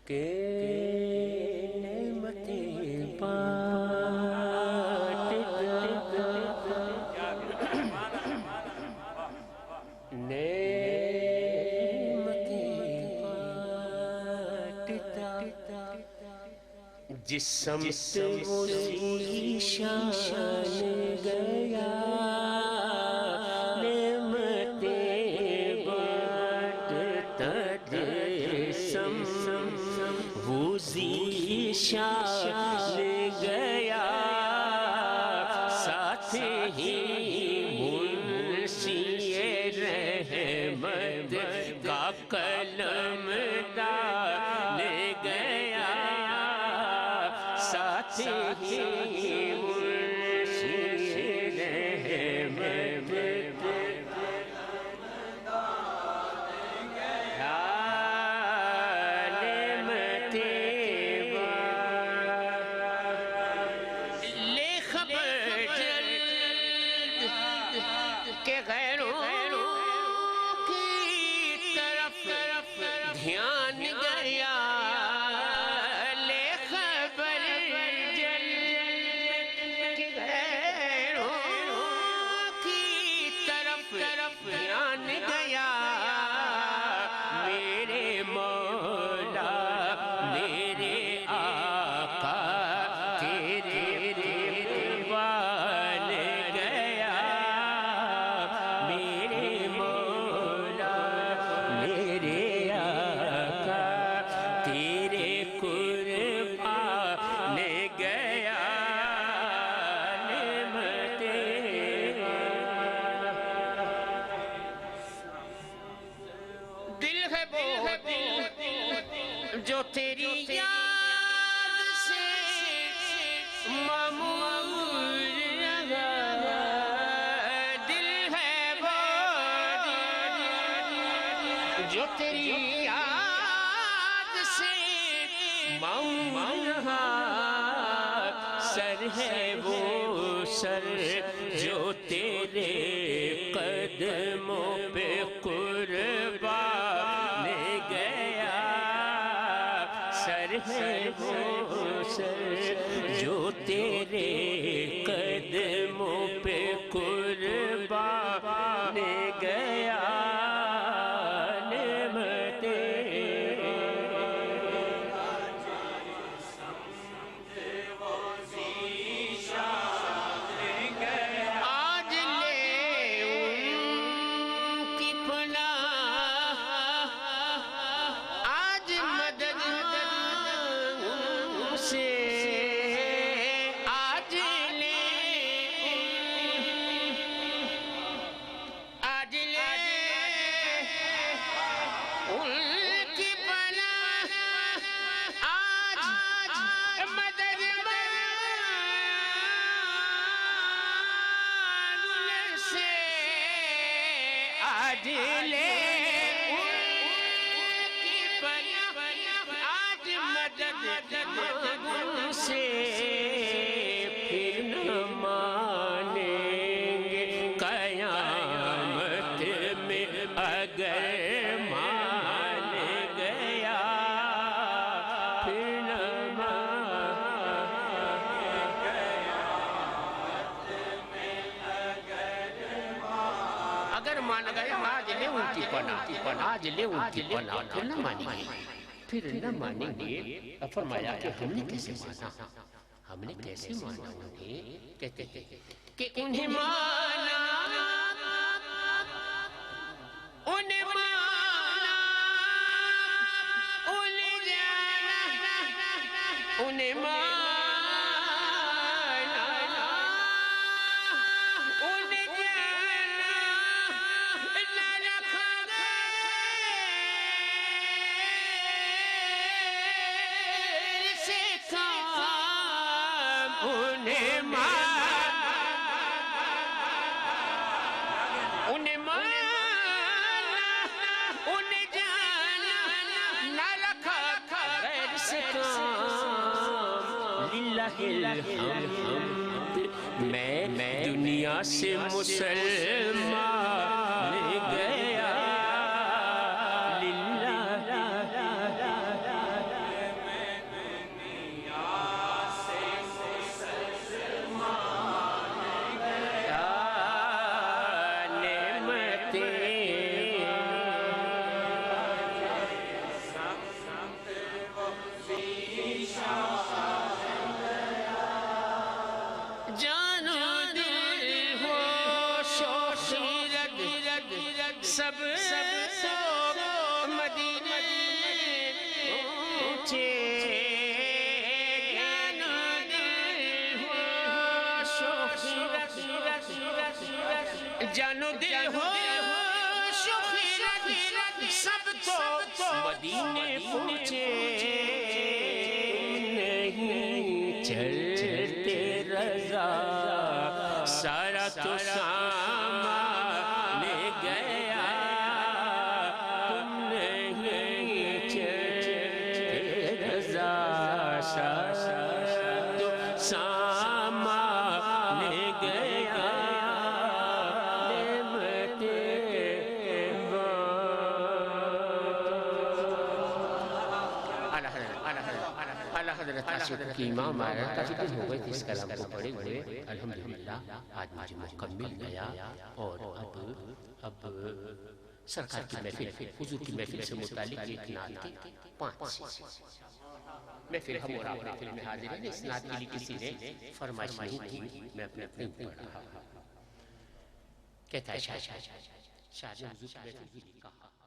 کہ نعمتیں بانٹتا نعمتیں بانٹتا جس سمت اسی شان گیا نعمتیں بانٹتا جس وہ ذیشان گیا ساتھ ہی منشی رحمت کا قلم دان گیا ساتھ ہی منشی رحمت کہ غیروں کی طرف دھیان گیا لے خبر جل کہ غیروں کی طرف دھیان گیا میرے مولا میرے آقا تیرے دیوان گیا میرے مولا میرے آقا تیرے قربان گیا دل ہے بہت جو تیری یاد سے معمور رہا دل ہے بہت جو تیری یاد سے معمور رہا سر ہے وہ سر جو تیرے قدموں پہ قربان گیا سر ہے وہ سر جو تیرے قدموں پہ قربان گیا آج لے آج مدد سے پھر نہ مانیں گے قیامت میں اگر مان گیا پھر نہ اگر مان گیا آج لے ان کی پناہ آج لے ان کی پناہ پھر نہ مانیں گے پھر نہ مانیں گے فرمایا کہ ہم نے کیسے مانا ہم نے کیسے مانا انہیں کہتے ہیں کہ انہیں مانا انہیں مانا انہیں جانا انہیں مانا انہیں مانا انہیں جانا نہ رکھا غیر سے کام للہ الحمد میں دنیا سے مسلمان گیا للہ سب تو مدینے پہنچے جانو دل ہو شوخی سب تو مدینے پہنچے نہیں چلتے رضا سارا تو سامان گیا تم نہیں چلتے رضا سارا تو سامان گیا حضرت عاشق کی امام آیا کافی دن ہو گئے تھے اس کلام کو پڑھے ہوئے الحمدللہ آج مجھے موقع مل گیا اور اب سرکار کی محفل حضور کی محفل سے متعلق ایک نعت کی 5 محفل ہم اور آپ محفل میں حاضر ہیں اس نعت کے لیے کسی نے فرمائش نہیں کی میں اپنے اپنے پڑھ رہا کہتا ہے شاہ نے حضور کی محفل بھی کہا